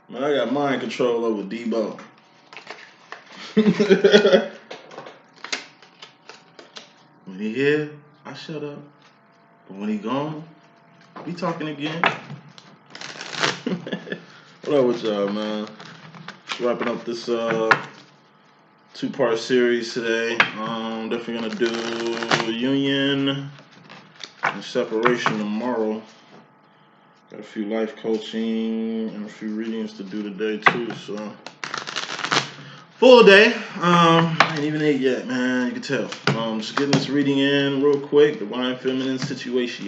Man, I got mind control over D.Boom. When he here, I shut up. But when he gone, we talking again. What up with y'all, man? Wrapping up this two-part series today. Definitely gonna do union and separation tomorrow. Got a few life coaching and a few readings to do today too, so full day. I ain't even ate yet, man. You can tell. Just getting this reading in real quick. Divine Feminine Situation.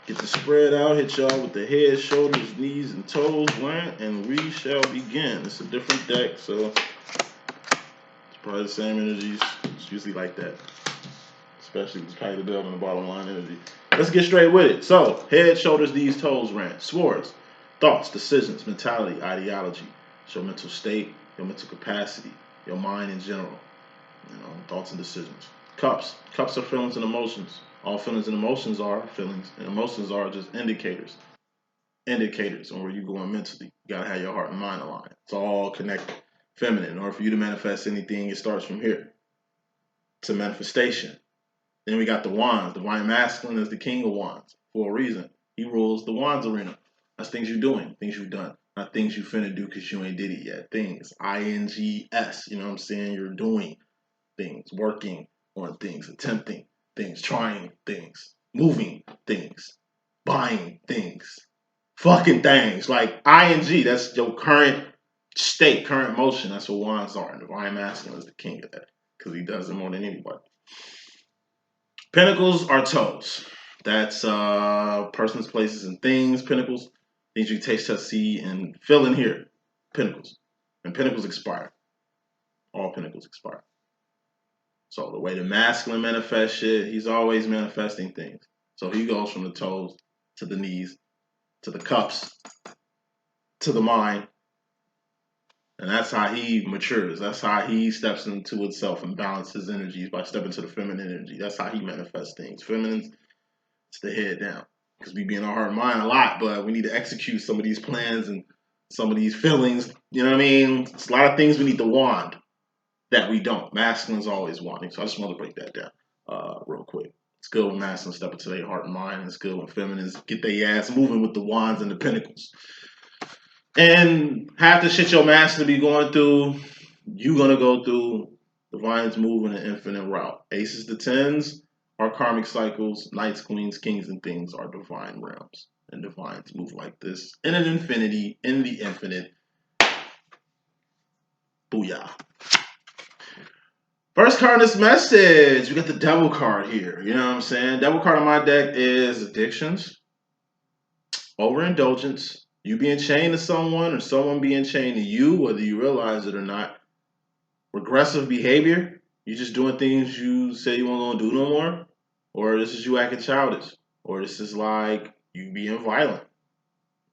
Get the spread out. Hit y'all with the head, shoulders, knees, and toes. Right, and we shall begin. It's a different deck, so it's probably the same energies. It's usually like that, especially with the belt and the bottom line energy. Let's get straight with it. So, head, shoulders, knees, toes, rant. Swords, thoughts, decisions, mentality, ideology. It's your mental state, your mental capacity, your mind in general. Thoughts and decisions. Cups. Cups are feelings and emotions. All feelings and emotions are feelings, and emotions are just indicators. Indicators on where you're going mentally. You gotta have your heart and mind aligned. It's all connected. Feminine. In order for you to manifest anything, it starts from here to manifestation. Then we got the wands. Divine Masculine is the king of wands for a reason. He rules the wands arena. That's things you're doing, things you've done. Not things you finna do because you ain't did it yet. Things. INGS. You know what I'm saying? You're doing things, working on things, attempting things, trying things, moving things, buying things, fucking things. Like ING, that's your current state, current motion. That's what wands are. And Divine Masculine is the king of that because he does it more than anybody. Pentacles are toes. That's persons, places, and things. Pentacles, things you taste, touch, see, and feel in here. Pentacles. And pentacles expire. All pentacles expire. So the way the masculine manifests shit, he's always manifesting things. So he goes from the toes to the knees, to the cups, to the mind. And that's how he matures. That's how he steps into itself and balances energies by stepping to the feminine energy. That's how he manifests things. Feminine, it's the head down. Because we be in our heart and mind a lot, but we need to execute some of these plans and some of these feelings. You know what I mean? It's a lot of things we need to wand that we don't. Masculine's always wanting. So I just want to break that down real quick. It's good when masculine step into their heart and mind. It's good when feminines get their ass moving with the wands and the pentacles. And half the shit your masculine be going through, you gonna go through. Divine's moving an infinite route. Aces to tens are karmic cycles. Knights, queens, kings, and things are divine realms. And divines move like this in an infinity, in the infinite. Booyah. First card in this message, we got the devil card here. You know what I'm saying? Devil card on my deck is addictions, overindulgence, you being chained to someone or someone being chained to you, whether you realize it or not. Regressive behavior, you just doing things you say you won't gonna do no more, or this is you acting childish, or this is like you being violent.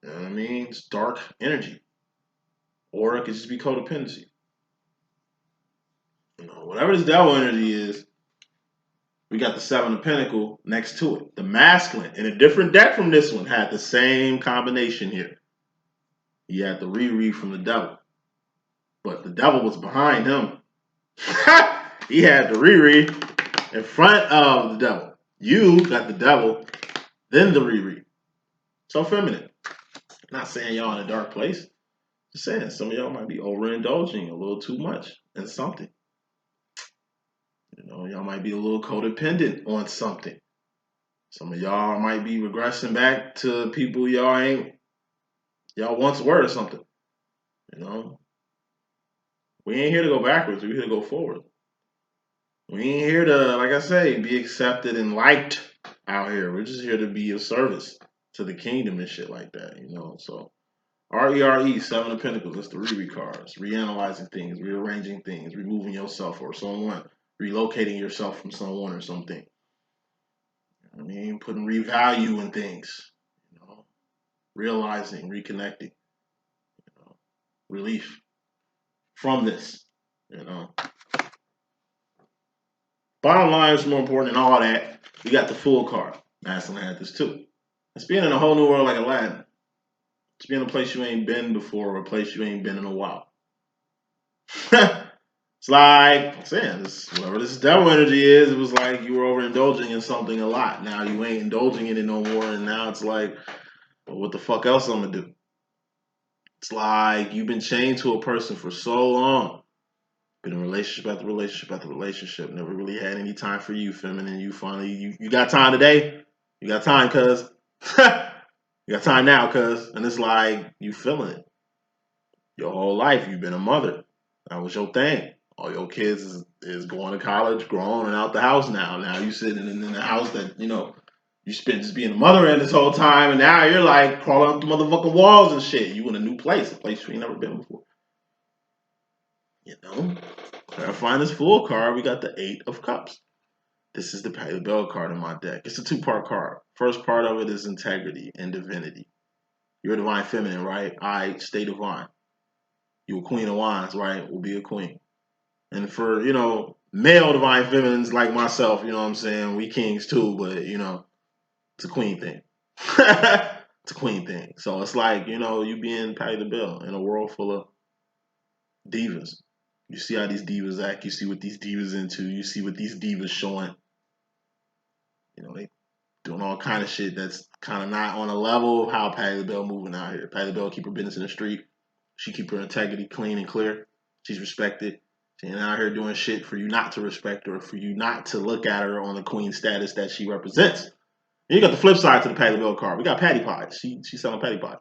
You know what I mean? It's dark energy, or it could just be codependency. Whatever this devil energy is, we got the Seven of Pentacles next to it. The masculine, in a different deck from this one, had the same combination here. He had the reread from the devil, but the devil was behind him. He had the reread in front of the devil. You got the devil, then the reread. So feminine. Not saying y'all in a dark place. Just saying some of y'all might be overindulging a little too much in something. Y'all might be a little codependent on something. Some of y'all might be regressing back to people y'all once were or something. We ain't here to go backwards. We're here to go forward. We ain't here to, like I say, be accepted and liked out here. We're just here to be of service to the kingdom and shit like that, So RERE, Seven of Pentacles, that's the reread cards. Reanalyzing things, rearranging things, removing yourself or someone, relocating yourself from someone or something. Putting revalue in things, realizing, reconnecting, relief from this, Bottom line is more important than all that. We got the Fool card. Masculine had this too. It's being in a whole new world like Aladdin. Just be in a place you ain't been before or a place you ain't been in a while. It's like I'm saying, whatever this devil energy is, it was like you were overindulging in something a lot. Now you ain't indulging in it no more, and now it's like, well, what the fuck else I'm gonna do? It's like you've been chained to a person for so long. Been in relationship after relationship after relationship. Never really had any time for you, feminine. You finally, you got time today? You got time, cuz. You got time now, cuz. And it's like, you feeling it. Your whole life, you've been a mother. That was your thing. All your kids is going to college, grown, and out the house now. Now you sitting in the house that, you spent just being a mother in this whole time, and now you're like crawling up the motherfucking walls and shit. You in a new place, a place you ain't never been before. Clarifying this full card, we got the Eight of Cups. This is the Pay the Bell card in my deck. It's a two-part card. First part of it is integrity and divinity. You're a divine feminine, right? Stay divine. You a queen of wands, right? Will be a queen. And for, male divine feminines like myself, you know what I'm saying? We kings too, but, it's a queen thing. It's a queen thing. So it's like, you being Patty the Bell in a world full of divas. You see how these divas act. You see what these divas into. You see what these divas showing. They doing all kind of shit that's kind of not on a level of how Patty the Bell moving out here. Patty the Bell keep her business in the street. She keep her integrity clean and clear. She's respected. She ain't out here doing shit for you not to respect her, or for you not to look at her on the queen status that she represents. And you got the flip side to the Patty the Bell card. We got Patty Pies. She's selling Patty Pies.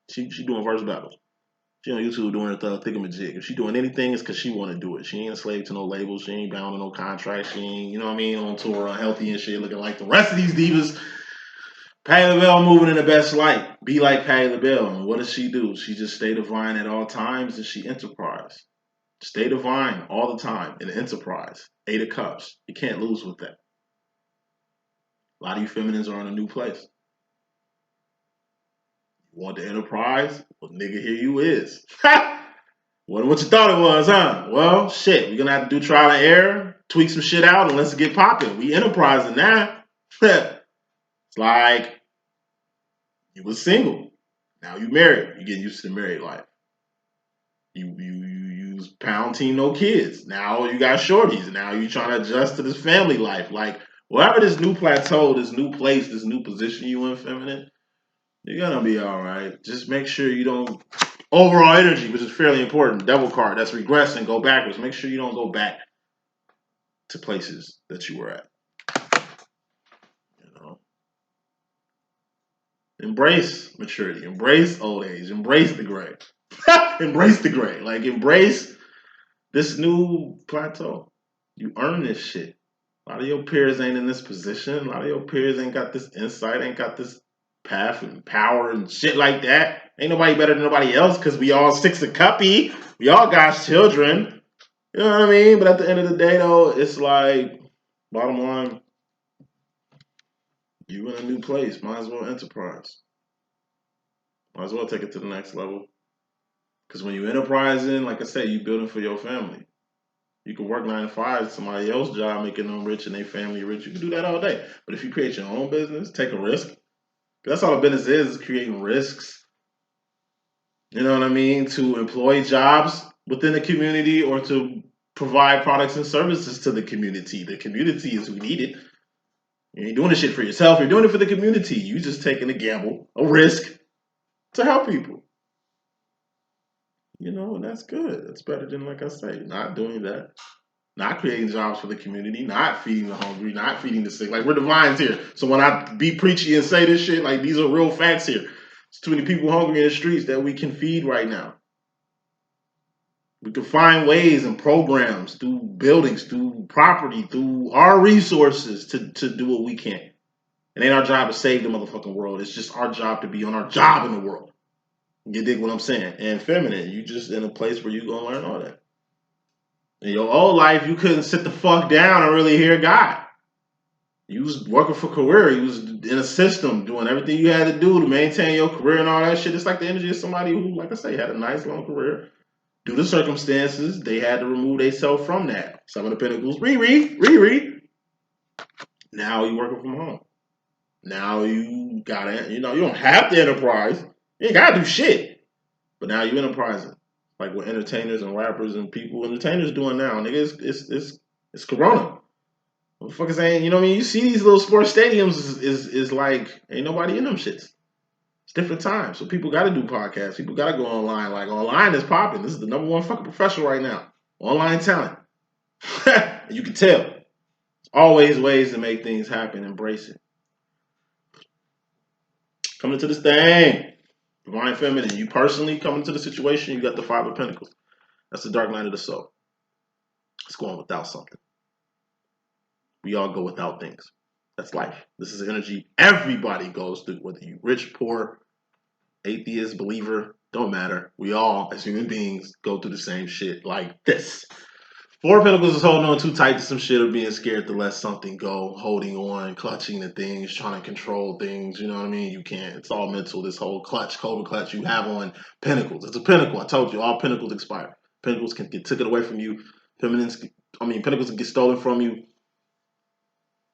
She doing verse battles. She on YouTube doing her thingamajig. If she doing anything, it's because she want to do it. She ain't a slave to no labels. She ain't bound to no contract. She ain't, on tour unhealthy and shit, looking like the rest of these divas. Patty LaBelle moving in the best light. Be like Patty LaBelle. And what does she do? She just stay divine at all times, and she enterprise. Stay divine all the time in enterprise. Eight of Cups. You can't lose with that. A lot of you feminines are in a new place. You want the enterprise? Well, nigga, here you is. Wasn't what you thought it was, huh? Well, shit, we're gonna have to do trial and error, tweak some shit out, and let's get popping. We enterprising now. It's like you was single. Now you married. You getting used to the married life. You was pounding no kids. Now you got shorties. Now you trying to adjust to this family life. Like, wherever this new plateau, this new place, this new position you in, feminine, you're gonna be all right. Just make sure you don't overall energy, which is fairly important. Devil card, that's regress and go backwards. Make sure you don't go back to places that you were at. Embrace maturity. Embrace old age. Embrace the gray. Embrace the gray. Like, embrace this new plateau. You earn this shit. A lot of your peers ain't in this position. A lot of your peers ain't got this insight, ain't got this path and power and shit like that. Ain't nobody better than nobody else because we all six a cuppy. We all God's children. You know what I mean? But at the end of the day, though, it's like, bottom line, you in a new place. Might as well enterprise. Might as well take it to the next level. Because when you enterprising, like I said, you building for your family. You can work 9 to 5, somebody else's job, making them rich and their family rich. You can do that all day. But if you create your own business, take a risk. That's all a business is creating risks. You know what I mean? To employ jobs within the community or to provide products and services to the community. The community is who need it. You ain't doing this shit for yourself. You're doing it for the community. You just taking a gamble, a risk to help people. And that's good. That's better than, like I say, not doing that. Not creating jobs for the community, not feeding the hungry, not feeding the sick. Like, we're divines here. So when I be preachy and say this shit, like, these are real facts here. There's too many people hungry in the streets that we can feed right now. We can find ways and programs through buildings, through property, through our resources to do what we can. It ain't our job to save the motherfucking world. It's just our job to be on our job in the world. You dig what I'm saying? And feminine, you just in a place where you gonna learn all that. In your old life, you couldn't sit the fuck down and really hear God. You was working for career. You was in a system doing everything you had to do to maintain your career and all that shit. It's like the energy of somebody who, like I say, had a nice long career. Due to circumstances, they had to remove themselves from that. Some of the Pentacles, Riri. Now you working from home. Now you gotta, you don't have to enterprise. You ain't gotta do shit. But now you enterprising. Like what entertainers and rappers and people, entertainers doing now, nigga, it's Corona. Motherfuckers ain't, you know what I mean? You see these little sports stadiums is like, ain't nobody in them shits. It's different times. So people gotta do podcasts. People gotta go online. Like online is popping. This is the number one fucking profession right now. Online talent. You can tell. There's always ways to make things happen. Embrace it. Coming to this thing. Divine Feminine. You personally coming to the situation, you got the Five of Pentacles. That's the dark night of the soul. It's going without something. We all go without things. That's life. This is energy everybody goes through, whether you rich, poor, atheist, believer, don't matter. We all, as human beings, go through the same shit like this. Four of Pentacles is holding on too tight to some shit or being scared to let something go, holding on, clutching the things, trying to control things. You know what I mean? You can't. It's all mental. This whole clutch, cobra clutch you have on Pentacles. It's a Pentacle. I told you, all Pentacles expire. Pentacles can get taken away from you. Pentacles can get stolen from you.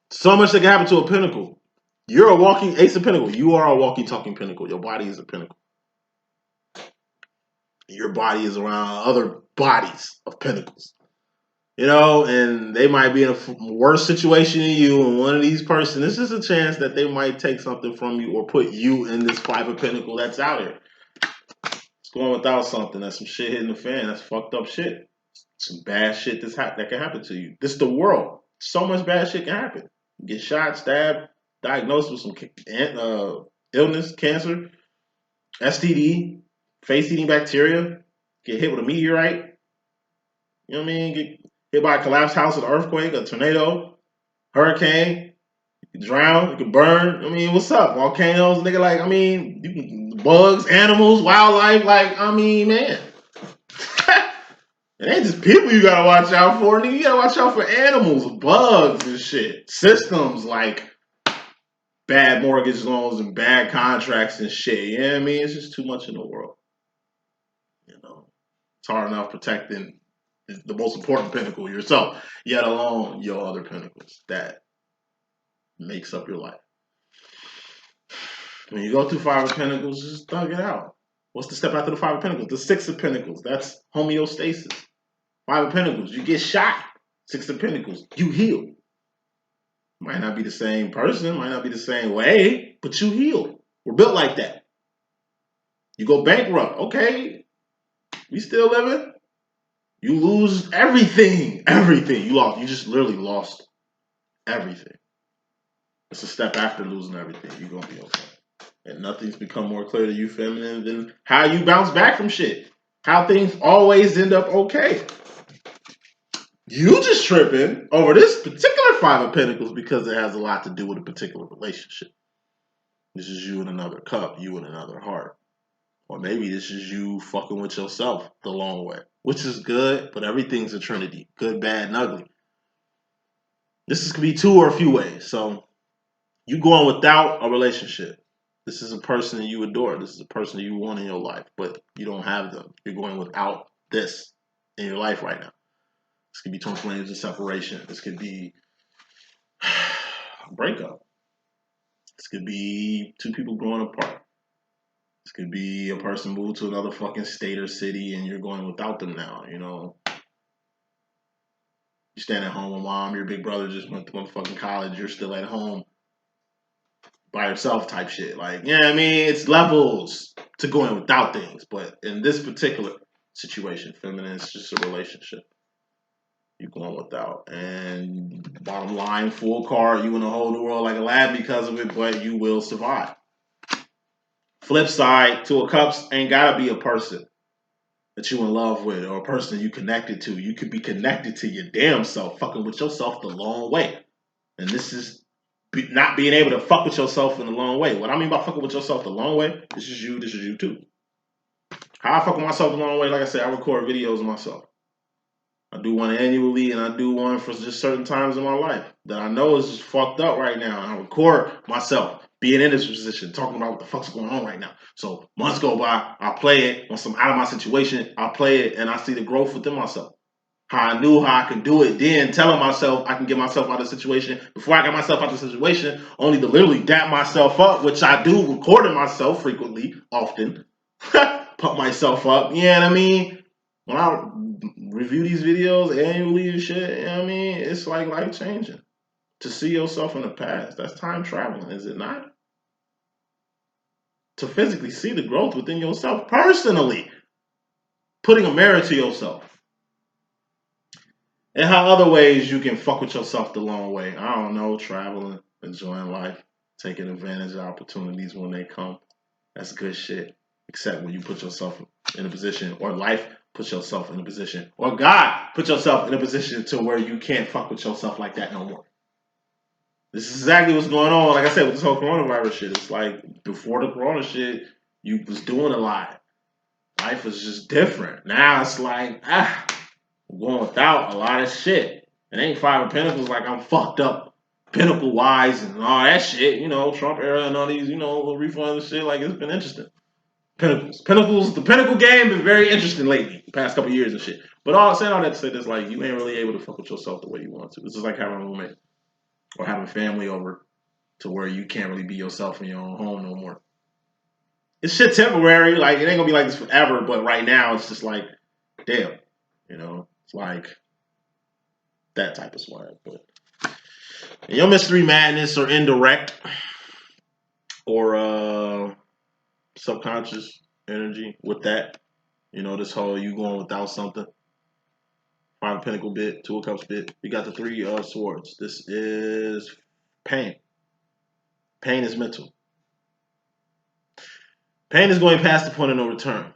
So much that can happen to a Pentacle. You're a walking Ace of Pentacles. You are a walking, talking Pentacle. Your body is a Pentacle. Your body is around other bodies of Pentacles. You know, and they might be in a worse situation than you, and one of these persons, this is a chance that they might take something from you or put you in this Five of Pentacles that's out here. It's going without something. That's some shit hitting the fan. That's fucked up shit. Some bad shit that can happen to you. This is the world. So much bad shit can happen. You get shot, stabbed, diagnosed with some illness, cancer, STD, face-eating bacteria, get hit with a meteorite. You know what I mean? Get hit by a collapsed house, an earthquake, a tornado, hurricane. You can drown, you can burn. I mean, what's up? Volcanoes, nigga. Like, I mean, you can, bugs, animals, wildlife. Like, I mean, man. It ain't just people you gotta watch out for, nigga. You gotta watch out for animals, bugs, and shit. Systems like bad mortgage loans and bad contracts and shit. You know what I mean? It's just too much in the world. You know, it's hard enough protecting the most important pinnacle, yourself, yet alone your other pinnacles that makes up your life. When you go through Five of Pentacles, just thug it out. What's the step after the Five of Pentacles? The Six of Pentacles. That's homeostasis. Five of Pentacles, you get shot. Six of Pentacles, you heal. Might not be the same person, might not be the same way, but you heal. We're built like that. You go bankrupt, okay, we still living. You lose everything. Everything. You lost. You just literally lost everything. It's a step after losing everything. You're going to be okay. And nothing's become more clear to you, feminine, than how you bounce back from shit. How things always end up okay. You just tripping over this particular Five of Pentacles because it has a lot to do with a particular relationship. This is you in another cup, you in another heart. Or maybe this is you fucking with yourself the long way, which is good, but everything's a trinity. Good, bad, and ugly. This could be two or a few ways. So you going without a relationship. This is a person that you adore. This is a person that you want in your life, but you don't have them. You're going without this in your life right now. This could be twin flames and separation. This could be a breakup. This could be two people growing apart. This could be a person moved to another fucking state or city and you're going without them now, you know. You stand at home with mom, your big brother just went to motherfucking college, you're still at home by yourself type shit. Like, yeah, I mean, it's levels to going without things. But in this particular situation, feminine, it's just a relationship. You're going without. And bottom line, full card, you in a whole new world like a lad because of it, but you will survive. Flip side, Two of Cups ain't gotta be a person that you in love with or a person you connected to. You could be connected to your damn self, fucking with yourself the long way. And this is not being able to fuck with yourself in the long way. What I mean by fucking with yourself the long way, this is you too. How I fuck with myself the long way, like I said, I record videos of myself. I do one annually and I do one for just certain times in my life that I know is just fucked up right now. And I record myself being in this position, talking about what the fuck's going on right now. So months go by, I play it. Once I'm out of my situation, I play it and I see the growth within myself. How I knew how I could do it then, telling myself I can get myself out of the situation before I got myself out of the situation, only to literally dap myself up, which I do, recording myself frequently, often. Pump myself up, you know what I mean? When I review these videos annually and shit, you know what I mean? It's like life changing. To see yourself in the past, that's time traveling, is it not? To physically see the growth within yourself personally, putting a mirror to yourself. And how other ways you can fuck with yourself the long way. I don't know, traveling, enjoying life, taking advantage of opportunities when they come. That's good shit. Except when you put yourself in a position, or life puts yourself in a position, or God put yourself in a position to where you can't fuck with yourself like that no more. This is exactly what's going on. Like I said, with this whole coronavirus shit, it's like before the corona shit, you was doing a lot. Life was just different. Now it's like, I'm going without a lot of shit. It ain't Five of Pentacles like I'm fucked up pinnacle wise and all that shit. You know, Trump era and all these, refunds and shit. Like, it's been interesting. Pinnacles, the pinnacle game been very interesting lately, the past couple years and shit. But saying all that to say this, like, you ain't really able to fuck with yourself the way you want to. This is like having a roommate or having family over to where you can't really be yourself in your own home no more. It's shit temporary. Like, it ain't gonna be like this forever, but right now it's just like, damn. It's like that type of swag. But your mystery madness or indirect or subconscious energy with that, this whole you going without something. Five Pentacle bit, Two of Cups bit. We got the Three of Swords. This is pain. Pain is mental. Pain is going past the point of no return.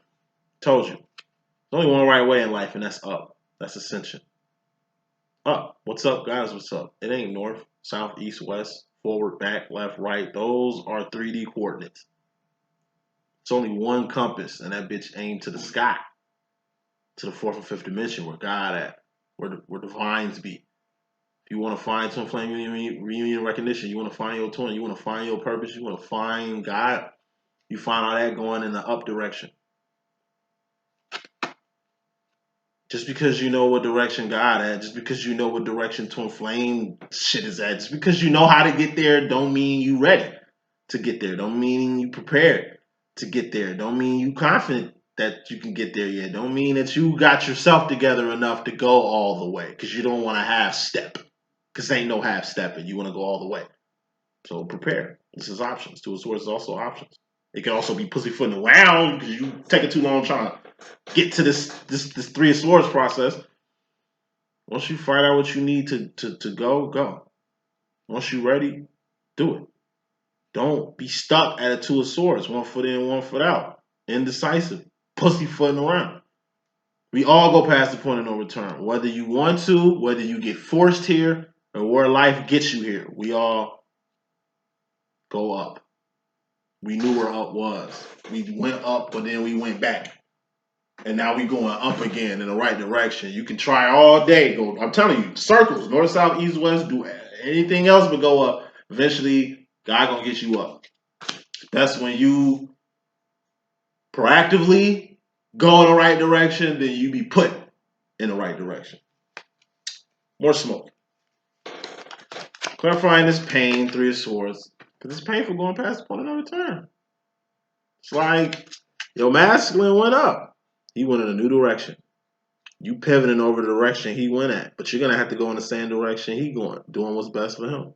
Told you. There's only one right way in life, and that's up. That's ascension. Up. What's up, guys? What's up? It ain't north, south, east, west, forward, back, left, right. Those are 3D coordinates. It's only one compass, and that bitch aimed to the sky, to the fourth or fifth dimension, where God at, where the vines be. If you want to find twin flame reunion recognition, you want to find your twin, you want to find your purpose, you want to find God, you find all that going in the up direction. Just because you know what direction God at, just because you know what direction twin flame shit is at, just because you know how to get there, don't mean you ready to get there. Don't mean you prepared to get there. Don't mean you confident that you can get there yet. Don't mean that you got yourself together enough to go all the way, because you don't want to half step. Because ain't no half stepping. You want to go all the way. So prepare. This is options. Two of Swords is also options. It can also be pussyfooting around because you taking too long trying to get to this Three of Swords process. Once you find out what you need to go. Once you're ready, do it. Don't be stuck at a Two of Swords. One foot in, one foot out. Indecisive. Pussyfooting around. We all go past the point of no return. Whether you want to, whether you get forced here, or where life gets you here, we all go up. We knew where up was. We went up, but then we went back. And now we going up again in the right direction. You can try all day. Go. I'm telling you, circles, north, south, east, west, do anything else but go up. Eventually, God gonna get you up. That's when you proactively go in the right direction, then you be put in the right direction. More smoke. Clarifying this pain, Three of Swords. Because it's painful going past the point of no return. It's like your masculine went up. He went in a new direction. You pivoting over the direction he went at. But you're going to have to go in the same direction he going, doing what's best for him.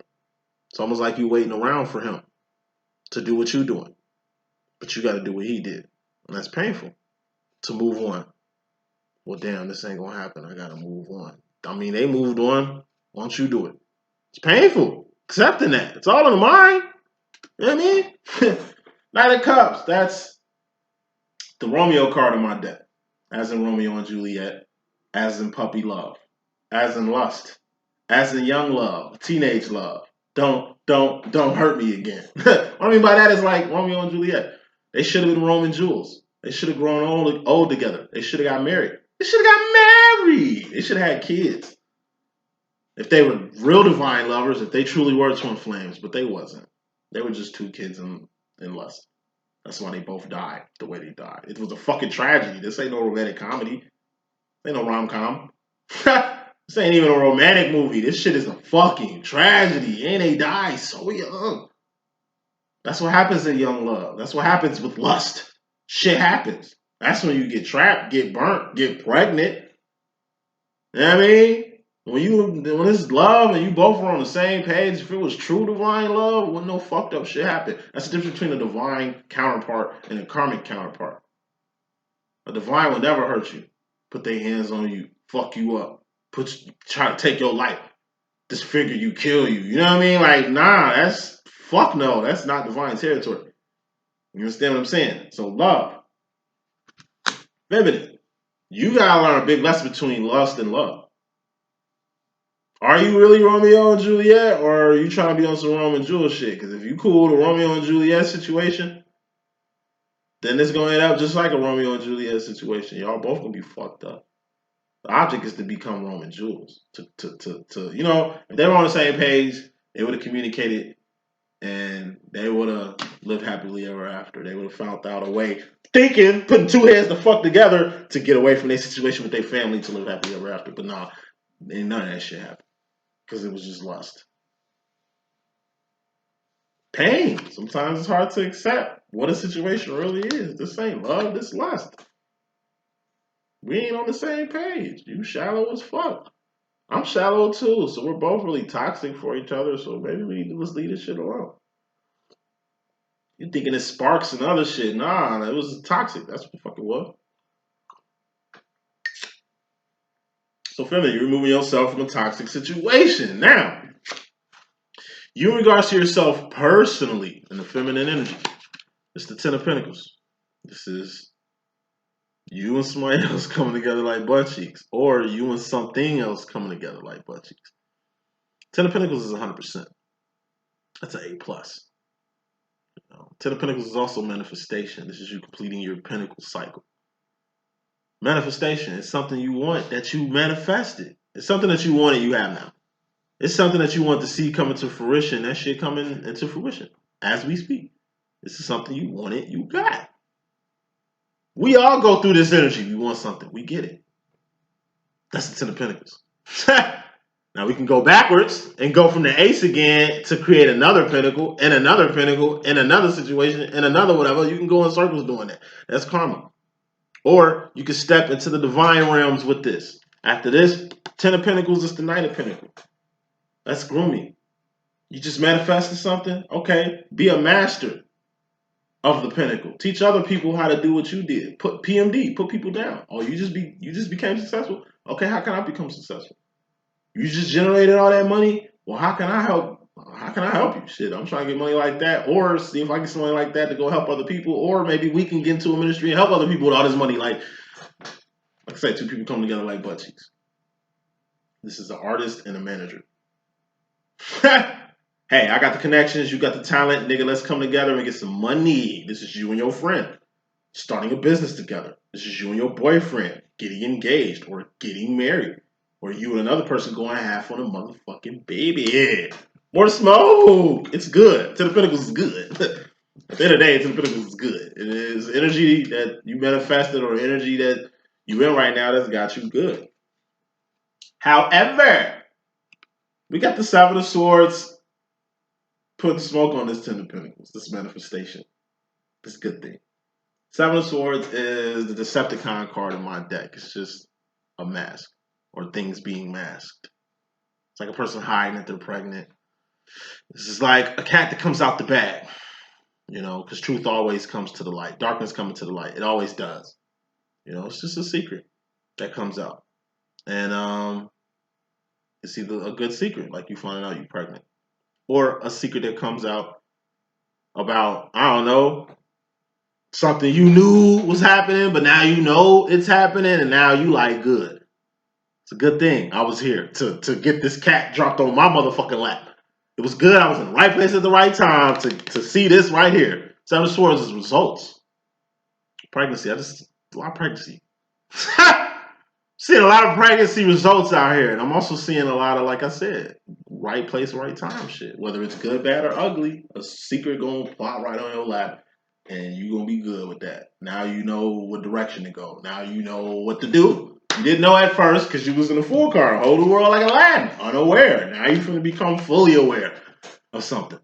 It's almost like you waiting around for him to do what you're doing. But you got to do what he did. And that's painful to move on. Well, damn, this ain't going to happen. I got to move on. I mean, they moved on. Why don't you do it? It's painful. Accepting that. It's all in the mind. You know what I mean? Knight of Cups. That's the Romeo card in my deck. As in Romeo and Juliet. As in puppy love. As in lust. As in young love. Teenage love. Don't hurt me again. What I mean by that is like Romeo and Juliet. They should have been Roman jewels. They should have grown old together. They should have got married. They should have got married. They should have had kids. If they were real divine lovers, if they truly were twin flames, but they wasn't. They were just two kids in lust. That's why they both died the way they died. It was a fucking tragedy. This ain't no romantic comedy. Ain't no rom-com. This ain't even a romantic movie. This shit is a fucking tragedy. And they die so young. That's what happens in young love. That's what happens with lust. Shit happens. That's when you get trapped, get burnt, get pregnant. You know what I mean? When it's love and you both are on the same page, if it was true divine love, wouldn't no fucked up shit happen. That's the difference between a divine counterpart and a karmic counterpart. A divine will never hurt you, put their hands on you, fuck you up, try to take your life, disfigure you, kill you. You know what I mean? Like, nah, that's fuck no. That's not divine territory. You understand what I'm saying? So love, feminine. You gotta learn a big lesson between lust and love. Are you really Romeo and Juliet, or are you trying to be on some Romeo and Juliet shit? Because if you cool the Romeo and Juliet situation, then it's gonna end up just like a Romeo and Juliet situation. Y'all both gonna be fucked up. The object is to become Roman Jules. You know, if they were on the same page, they would have communicated and they would have lived happily ever after. They would have found out a way, putting two heads to fuck together to get away from their situation with their family to live happily ever after. But nah, ain't none of that shit happened because it was just lust. Pain. Sometimes it's hard to accept what a situation really is. This ain't love, this lust. We ain't on the same page. You shallow as fuck. I'm shallow too, so we're both really toxic for each other, so maybe we need to just leave this shit alone. You thinking it sparks and other shit. Nah, it was toxic. That's what the fuck it was. So feminine, you're removing yourself from a toxic situation. Now, you in regards to yourself personally in the feminine energy, it's the Ten of Pentacles. This is you and somebody else coming together like butt cheeks, or you and something else coming together like butt cheeks. Ten of Pentacles is 100%. That's an A+. Ten of Pentacles is also manifestation. This is you completing your pentacle cycle. Manifestation is something you want that you manifested. It's something that you wanted, you have now. It's something that you want to see coming to fruition. That shit coming into fruition as we speak. This is something you wanted, you got. We all go through this energy. We want something, we get it. That's the Ten of Pentacles. Now we can go backwards and go from the ace again to create another pentacle and another pentacle and another situation and another whatever. You can go in circles doing that. That's karma. Or you can step into the divine realms with this. After this, Ten of Pentacles is the Knight of Pentacles. That's grooming. You just manifested something? Okay. Be a master of the pentacle. Teach other people how to do what you did. Put PMD, put people down. Oh, you just became successful? Okay, how can I become successful? You just generated all that money? Well, how can I help? How can I help you? Shit, I'm trying to get money like that, or see if I get some money like that to go help other people, or maybe we can get into a ministry and help other people with all this money. Like I said, two people come together like butt cheeks. This is an artist and a manager. Hey, I got the connections, you got the talent, nigga, let's come together and get some money. This is you and your friend starting a business together. This is you and your boyfriend getting engaged or getting married. Or you and another person going half on a motherfucking baby. More smoke. It's good. Ten of Pentacles is good. At the end of the day, Ten of Pentacles is good. It is energy that you manifested or energy that you in right now that's got you good. However, we got the Seven of Swords putting smoke on this Ten of Pentacles, this manifestation. This is a good thing. Seven of Swords is the Decepticon card in my deck. It's just a mask or things being masked. It's like a person hiding that they're pregnant. This is like a cat that comes out the bag, you know, because truth always comes to the light. Darkness coming to the light. It always does. You know, it's just a secret that comes out. And it's either a good secret, like you finding out you're pregnant, or a secret that comes out about, I don't know, something you knew was happening, but now you know it's happening, and now you like, good. It's a good thing I was here to get this cat dropped on my motherfucking lap. It was good. I was in the right place at the right time to see this right here. Seven of Swords is results. Pregnancy. A lot of pregnancy. Seeing a lot of pregnancy results out here. And I'm also seeing a lot of, like I said, right place, right time shit. Whether it's good, bad, or ugly, a secret gonna plop right on your lap. And you're gonna be good with that. Now you know what direction to go. Now you know what to do. You didn't know at first because you was in a full car. Hold the world like Aladdin, unaware. Now you're going to become fully aware of something.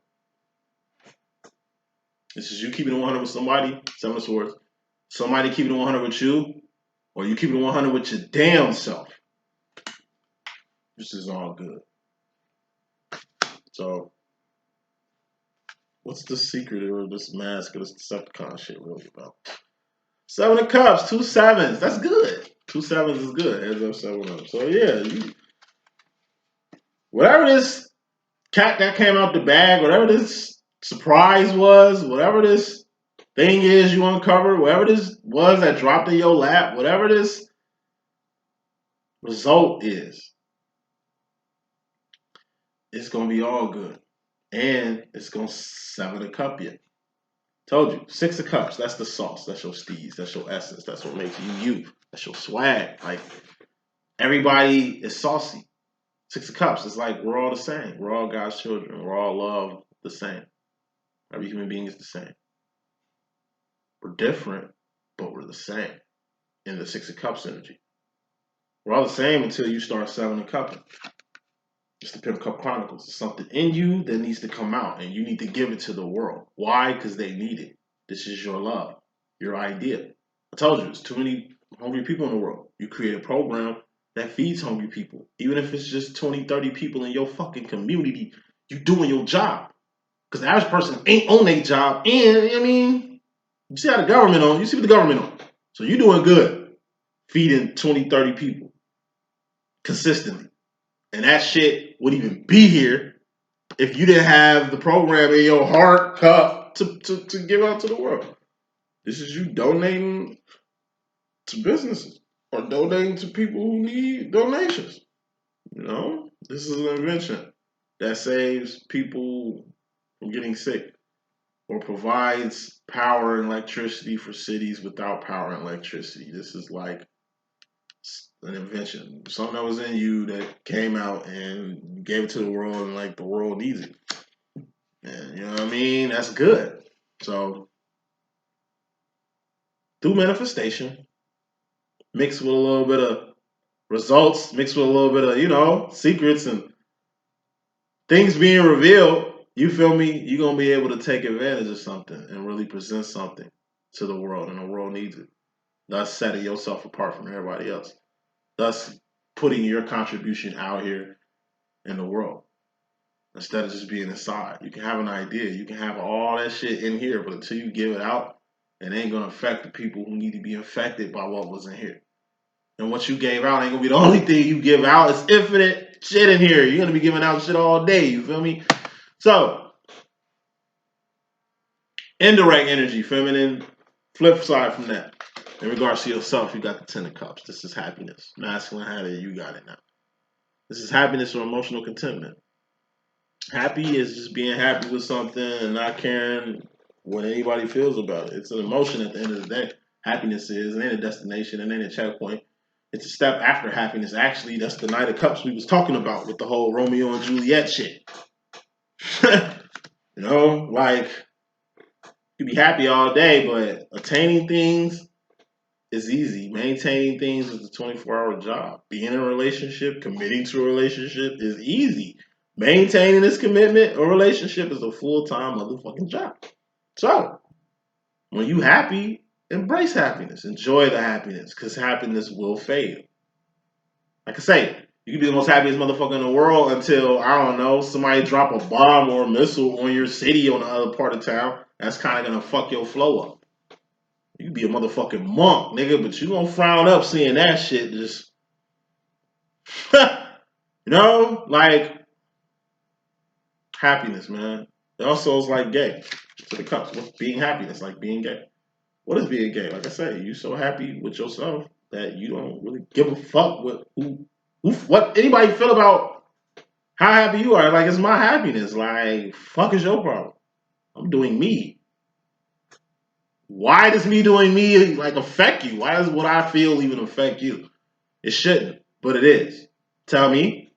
This is you keeping it 100 with somebody, Seven of Swords. Somebody keeping it 100 with you, or you keeping it 100 with your damn self. This is all good. So, what's the secret of this mask of this Decepticon shit really about? 7 of Cups, 2 sevens. That's good. 2 sevens is good. Heads up, 7 up. So yeah, whatever this cat that came out the bag, whatever this surprise was, whatever this thing is you uncovered, whatever this was that dropped in your lap, whatever this result is, it's gonna be all good. And it's gonna 7 of Cup you. Told you, 6 of Cups, that's the sauce, that's your steez, that's your essence, that's what makes you, that's your swag. Like, everybody is saucy. 6 of Cups is like, we're all the same. We're all God's children. We're all loved the same. Every human being is the same. We're different, but we're the same in the 6 of Cups energy. We're all the same until you start 7 of Cups. It's the Pimp Cup Chronicles. There's something in you that needs to come out, and you need to give it to the world. Why? Because they need it. This is your love, your idea. I told you, there's too many hungry people in the world. You create a program that feeds hungry people. Even if it's just 20, 30 people in your fucking community, you doing your job. Because the average person ain't on their job. And, I mean, you see how the government on. You see what the government on. So you're doing good. Feeding 20, 30 people. Consistently. And that shit wouldn't even be here if you didn't have the program in your heart cup to give out to the world. This is you donating to businesses or donating to people who need donations. You know, this is an invention that saves people from getting sick or provides power and electricity for cities without power and electricity. This is like an invention, something that was in you that came out and gave it to the world, and like the world needs it. And you know what I mean? That's good. So through manifestation, mixed with a little bit of results, mixed with a little bit of, you know, secrets and things being revealed, you feel me? You're going to be able to take advantage of something and really present something to the world, and the world needs it. Thus setting yourself apart from everybody else. Thus putting your contribution out here in the world instead of just being inside. You can have an idea. You can have all that shit in here, but until you give it out, it ain't going to affect the people who need to be affected by what was in here. And what you gave out ain't going to be the only thing you give out. It's infinite shit in here. You're going to be giving out shit all day. You feel me? So, indirect energy, feminine, flip side from that. In regards to yourself, you got the 10 of Cups. This is happiness. Masculine had it, you got it now. This is happiness or emotional contentment. Happy is just being happy with something and not caring what anybody feels about it. It's an emotion at the end of the day. Happiness is, it ain't a destination, it ain't a checkpoint. It's a step after happiness. Actually, that's the Knight of Cups we was talking about with the whole Romeo and Juliet shit. You know, like, you be happy all day, but attaining things is easy. Maintaining things is a 24-hour job. Being in a relationship, committing to a relationship is easy. Maintaining this commitment or relationship is a full-time motherfucking job. So, when you happy, embrace happiness. Enjoy the happiness, because happiness will fade. Like I say, you can be the most happiest motherfucker in the world until, I don't know, somebody drop a bomb or a missile on your city on the other part of town. That's kind of going to fuck your flow up. You can be a motherfucking monk, nigga, but you gonna frown up seeing that shit just... you know? Like, happiness, man. It also is like gay. To the Cups. What's being happy? It's like being gay. What is being gay? Like I say, you so happy with yourself that you don't really give a fuck what what anybody feel about how happy you are. Like, it's my happiness. Like, fuck is your problem? I'm doing me. Why does me doing me like affect you? Why does what I feel even affect you? It shouldn't, but it is. Tell me.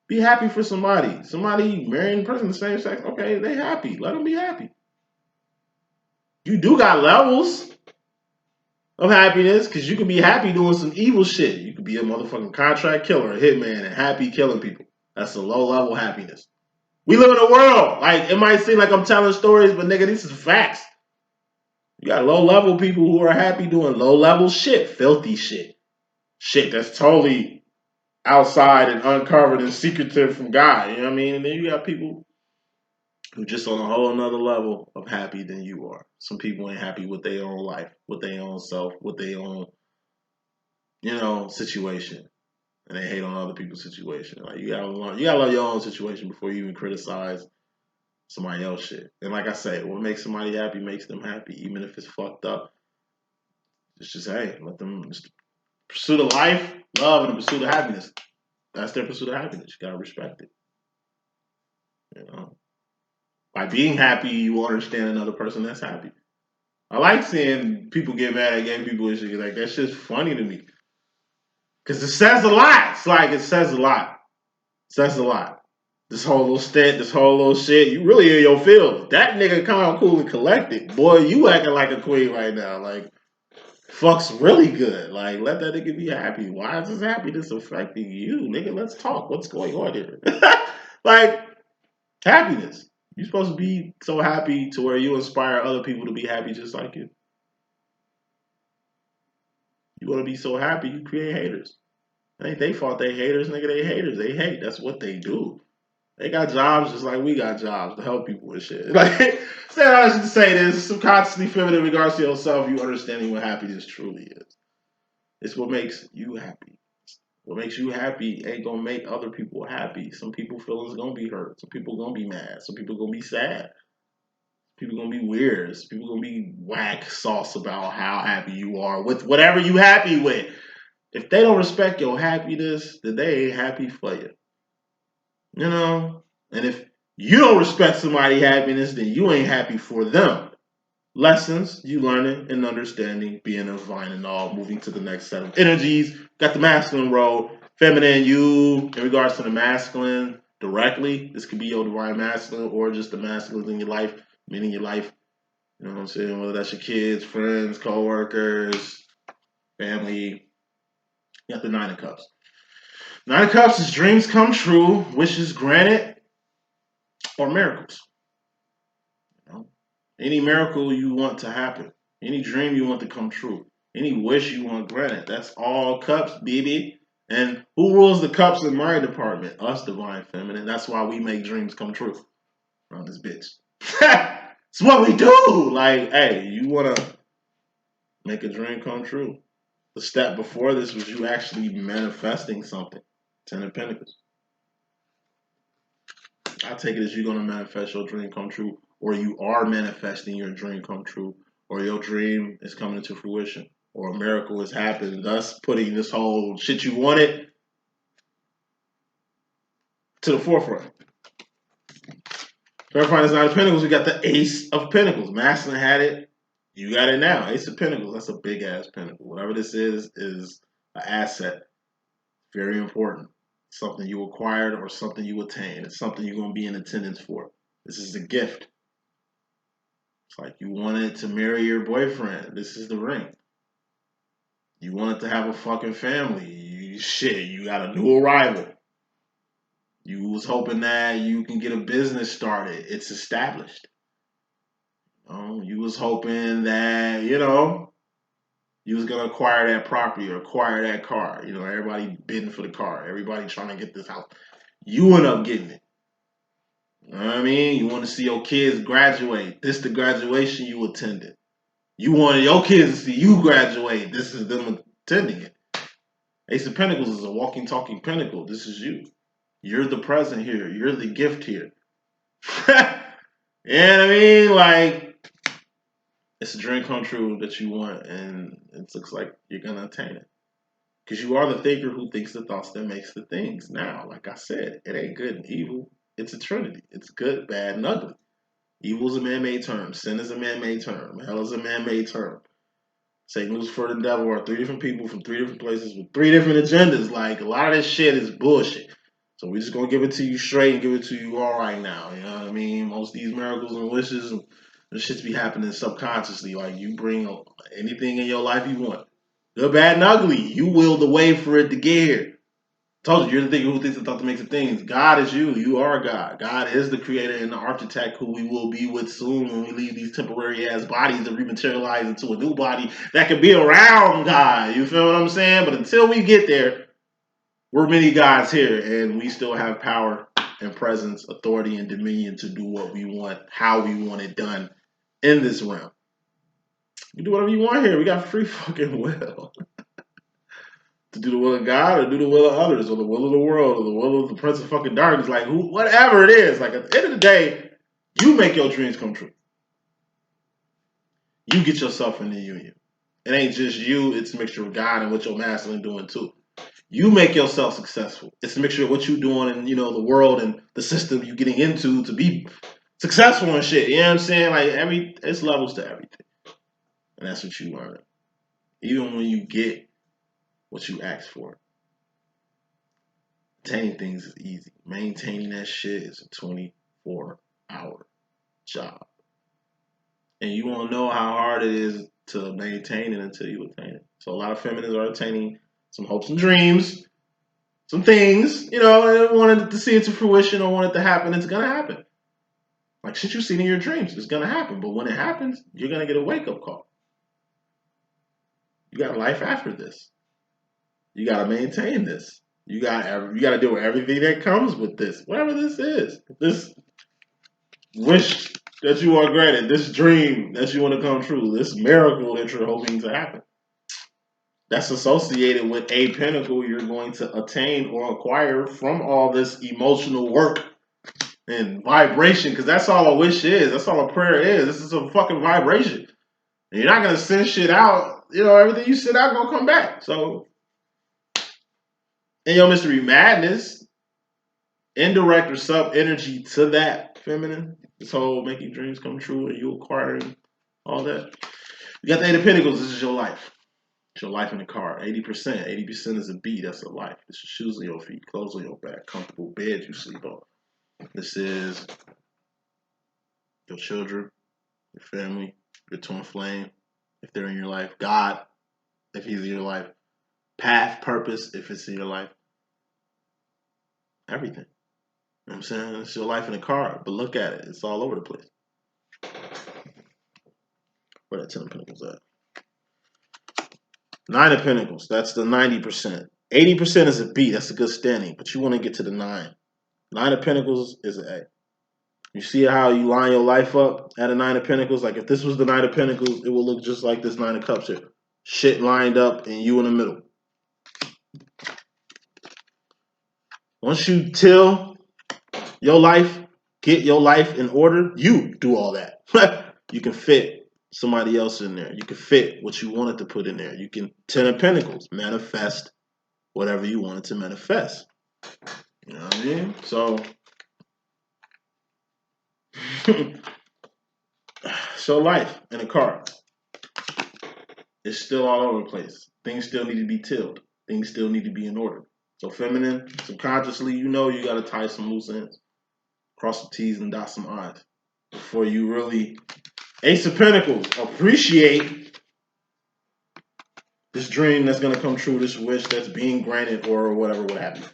Be happy for somebody. Somebody marrying a person of the same sex. Okay, they happy. Let them be happy. You do got levels. of happiness, because you can be happy doing some evil shit. You could be a motherfucking contract killer, a hitman, and happy killing people. That's a low level happiness. We live in a world. Like, it might seem like I'm telling stories, but nigga, this is facts. You got low level people who are happy doing low level shit, filthy shit. Shit that's totally outside and uncovered and secretive from God. You know what I mean? And then you got people who just on a whole another level of happy than you are. Some people ain't happy with their own life, with their own self, with their own, situation. And they hate on other people's situation. Like, you gotta love your own situation before you even criticize somebody else's shit. And like I say, what makes somebody happy makes them happy, even if it's fucked up. It's just, hey, let them just pursue the life, love, and the pursuit of happiness. That's their pursuit of happiness. You gotta respect it. You know, by being happy, you will understand another person that's happy. I like seeing people get mad at gay people and shit. Like, that shit's funny to me because it says a lot. It's like it says a lot. It says a lot. This whole little stint, this whole little shit, you really in your field. That nigga kind of cool and collected. Boy, you acting like a queen right now. Like, fuck's really good. Like, let that nigga be happy. Why is this happiness affecting you? Nigga, let's talk. What's going on here? Like, happiness. You're supposed to be so happy to where you inspire other people to be happy just like you. You want to be so happy, you create haters. It ain't they fault they haters, nigga. They haters. They hate. That's what they do. They got jobs just like we got jobs to help people with shit. Like, I should say this, subconsciously feminine in regards to yourself, you understanding what happiness truly is. It's what makes you happy. What makes you happy ain't gonna make other people happy. Some people feelings gonna be hurt. Some people gonna be mad. Some people gonna be sad. People gonna be weird. Some people gonna be whack sauce about how happy you are with whatever you happy with. If they don't respect your happiness, then they ain't happy for you. You know? And if you don't respect somebody's happiness, then you ain't happy for them. Lessons you learning and understanding, being divine and all, moving to the next set of energies. Got the masculine role, feminine you in regards to the masculine directly. This could be your divine masculine or just the masculine in your life, meaning your life. You know what I'm saying? Whether that's your kids, friends, co-workers, family. You got the Nine of Cups. Nine of Cups is dreams come true, wishes granted, or miracles. You know? Any miracle you want to happen, any dream you want to come true, any wish you want granted. That's all cups, baby. And who rules the cups in my department? Us, divine feminine. That's why we make dreams come true around this bitch. It's what we do. Like, hey, you want to make a dream come true. The step before this was you actually manifesting something. Ten of Pentacles. I take it as you're going to manifest your dream come true, or you are manifesting your dream come true, or your dream is coming into fruition, or a miracle has happened, thus putting this whole shit you wanted to the forefront. Verifying is Nine of Pentacles, we got the Ace of Pentacles. Masculine had it, you got it now. Ace of Pentacles, that's a big ass pentacle. Whatever this is an asset. Very important. Something you acquired or something you attained. It's something you're going to be in attendance for. This is a gift. It's like you wanted to marry your boyfriend. This is the ring. You wanted to have a fucking family. You got a new arrival. You was hoping that you can get a business started. It's established. You was hoping that, you was going to acquire that property or acquire that car. Everybody bidding for the car. Everybody trying to get this house. You end up getting it. You know what I mean? You want to see your kids graduate. This the graduation you attended. You wanted your kids to see you graduate. This is them attending it. Ace of Pentacles is a walking, talking pentacle. This is you. You're the present here. You're the gift here. You know what I mean? Like, it's a dream come true that you want, and it looks like you're going to attain it. Because you are the thinker who thinks the thoughts that makes the things. Now, like I said, it ain't good and evil. It's a trinity. It's good, bad, and ugly. Evil is a man-made term. Sin is a man-made term. Hell is a man-made term. Satan, Lucifer, the devil are three different people from three different places with three different agendas. Like, a lot of this shit is bullshit. So we're just going to give it to you straight and give it to you all right now. You know what I mean? Most of these miracles and wishes This shit's be happening subconsciously. Like you bring anything in your life you want, good, bad, and ugly. You will the way for it to get here. Told you, you're the thinker who thinks the thought to make the things. God is you. You are God. God is the creator and the architect who we will be with soon when we leave these temporary ass bodies and rematerialize into a new body that can be around God. You feel what I'm saying? But until we get there, we're many gods here, and we still have power and presence, authority, and dominion to do what we want, how we want it done in this realm. You do whatever you want here. We got free fucking will. To do the will of God or do the will of others or the will of the world or the will of the prince of fucking darkness, like who, whatever it is. Like at the end of the day, you make your dreams come true. You get yourself in the union. It ain't just you, it's a mixture of God and what your masculine doing too. You make yourself successful. It's a mixture of what you doing and the world and the system you getting into to be successful and shit. You know what I'm saying? Like it's levels to everything. And that's what you learn. Even when you get what you ask for. Attaining things is easy. Maintaining that shit is a 24-hour job. And you won't know how hard it is to maintain it until you attain it. So a lot of feminists are attaining some hopes and dreams, some things, and they wanted to see it to fruition or want it to happen. It's going to happen. Like shit you see in your dreams, it's going to happen. But when it happens, you're going to get a wake-up call. You got a life after this. You got to maintain this. You got to deal with everything that comes with this, whatever this is. This wish that you are granted, this dream that you want to come true, this miracle that you're hoping to happen. That's associated with a pinnacle you're going to attain or acquire from all this emotional work and vibration, because that's all a wish is. That's all a prayer is. This is a fucking vibration. And you're not going to send shit out. Everything you send out going to come back. So, in your mystery madness, indirect or sub energy to that feminine, this whole making dreams come true and you acquiring all that. You got the Eight of Pentacles. This is your life. It's your life in the car. 80%. 80% is a beat. That's a life. It's your shoes on your feet, clothes on your back, comfortable bed you sleep on. This is your children, your family, your twin flame, if they're in your life. God, if he's in your life. Path, purpose, if it's in your life. Everything. You know what I'm saying? It's your life in the car, but look at it. It's all over the place. Where that 10 of Pentacles at? 9 of Pentacles. That's the 90%. 80% is a B. That's a good standing, but you want to get to the 9. 9 of Pentacles is an A. You see how you line your life up at a 9 of Pentacles? Like if this was the 9 of Pentacles, it will look just like this 9 of Cups here. Shit lined up and you in the middle. Once you till your life, get your life in order, you do all that. You can fit somebody else in there. You can fit what you wanted to put in there. You can 10 of Pentacles, manifest whatever you wanted to manifest. You know what I mean? So, so life in a car. It's still all over the place. Things still need to be tilled. Things still need to be in order. So feminine, subconsciously, you got to tie some loose ends. Cross some T's and dot some I's. Before you really, Ace of Pentacles, appreciate this dream that's going to come true, this wish that's being granted or whatever, what have you.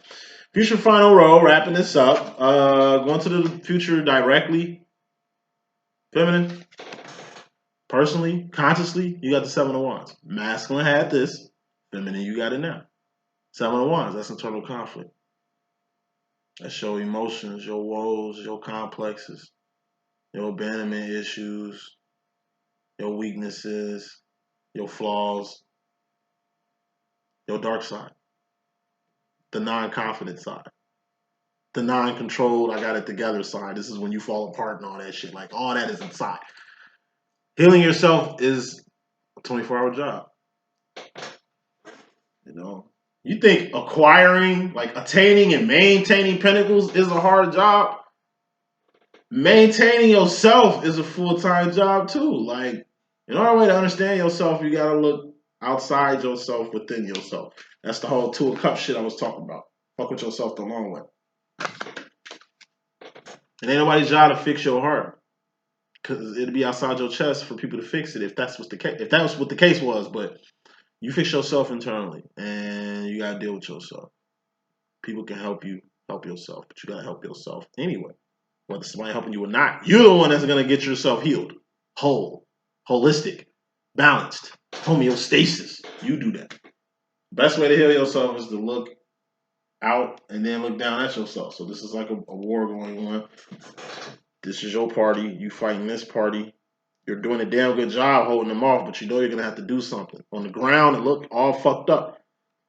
Future final row, wrapping this up. Going to the future directly. Feminine. Personally, consciously, you got the 7 of Wands. Masculine had this. Feminine, you got it now. 7 of Wands, that's internal conflict. That's your emotions, your woes, your complexes, your abandonment issues, your weaknesses, your flaws, your dark side, the non-confident side, the non-controlled, I got it together side. This is when you fall apart and all that shit. Like, all that is inside. Healing yourself is a 24-hour job. You think acquiring, like attaining and maintaining pentacles is a hard job? Maintaining yourself is a full-time job too. Like, in order way to understand yourself, you gotta look outside yourself, within yourself. That's the whole 2 of Cups shit I was talking about. Fuck with yourself the long way. And ain't nobody's job to fix your heart. because it'll be outside your chest for people to fix it if that's what the case. If that was what the case was, but you fix yourself internally, and you gotta deal with yourself. People can help you help yourself, but you gotta help yourself anyway. Whether somebody helping you or not, you're the one that's gonna get yourself healed, whole, holistic, balanced, homeostasis. You do that. Best way to heal yourself is to look out and then look down at yourself. So this is like a war going on. This is your party. You fighting this party. You're doing a damn good job holding them off, but you know you're gonna have to do something. On the ground, it look all fucked up.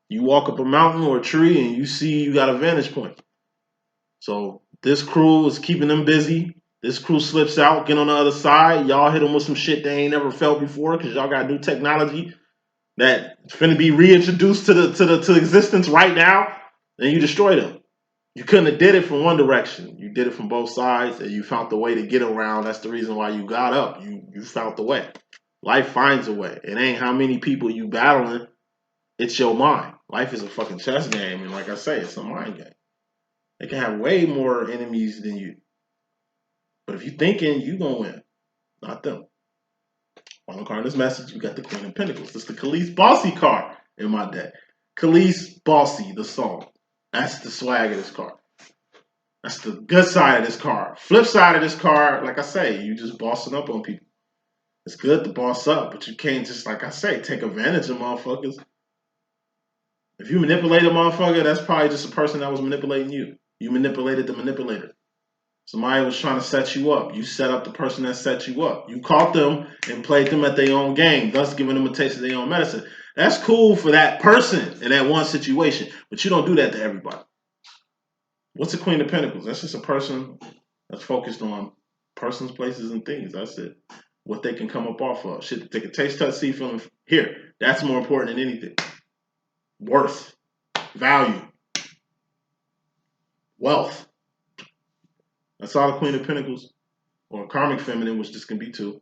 You walk up a mountain or a tree and you see you got a vantage point. So this crew is keeping them busy. This crew slips out, get on the other side. Y'all hit them with some shit they ain't never felt before because y'all got new technology that's finna be reintroduced to existence right now, and you destroy them. You couldn't have did it from one direction. You did it from both sides, and you found the way to get around. That's the reason why you got up. You found the way. Life finds a way. It ain't how many people you battling. It's your mind. Life is a fucking chess game, and like I say, it's a mind game. They can have way more enemies than you. But if you thinking, you gonna win. Not them. Final card in this message, we got the Queen of Pentacles. This is the Khalees Bossy card in my deck. Khalees Bossy, the song. That's the swag of this card. That's the good side of this card. Flip side of this card, like I say, you just bossing up on people. It's good to boss up, but you can't just, like I say, take advantage of motherfuckers. If you manipulate a motherfucker, that's probably just a person that was manipulating you. You manipulated the manipulator. Somebody was trying to set you up. You set up the person that set you up. You caught them and played them at their own game, thus giving them a taste of their own medicine. That's cool for that person in that one situation, but you don't do that to everybody. What's the Queen of Pentacles? That's just a person that's focused on persons, places, and things. That's it. What they can come up off of. Shit, they can taste, touch, see, feel, and hear. That's more important than anything. Worth, value, wealth. That's all the Queen of Pentacles, or karmic feminine, which this can be too,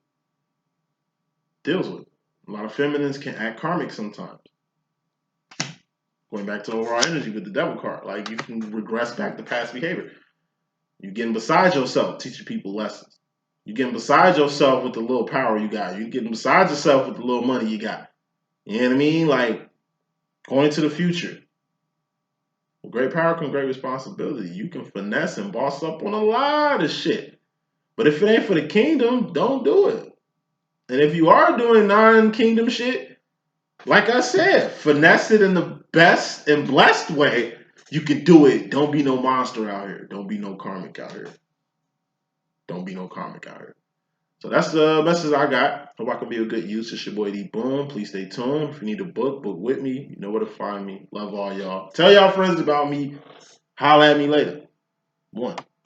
deals with. A lot of feminines can act karmic sometimes. Going back to overall energy with the devil card. Like, you can regress back to past behavior. You're getting beside yourself, teaching people lessons. You're getting beside yourself with the little power you got. You're getting beside yourself with the little money you got. You know what I mean? Like, going into the future. With great power comes great responsibility. You can finesse and boss up on a lot of shit. But if it ain't for the kingdom, don't do it. And if you are doing non-kingdom shit, like I said, finesse it in the best and blessed way you can do it. Don't be no monster out here. Don't be no karmic out here. Don't be no karmic out here. So that's the message I got. Hope I can be a good use. It's your boy D.Boom. Please stay tuned. If you need a book, book with me. You know where to find me. Love all y'all. Tell y'all friends about me. Holla at me later. 1.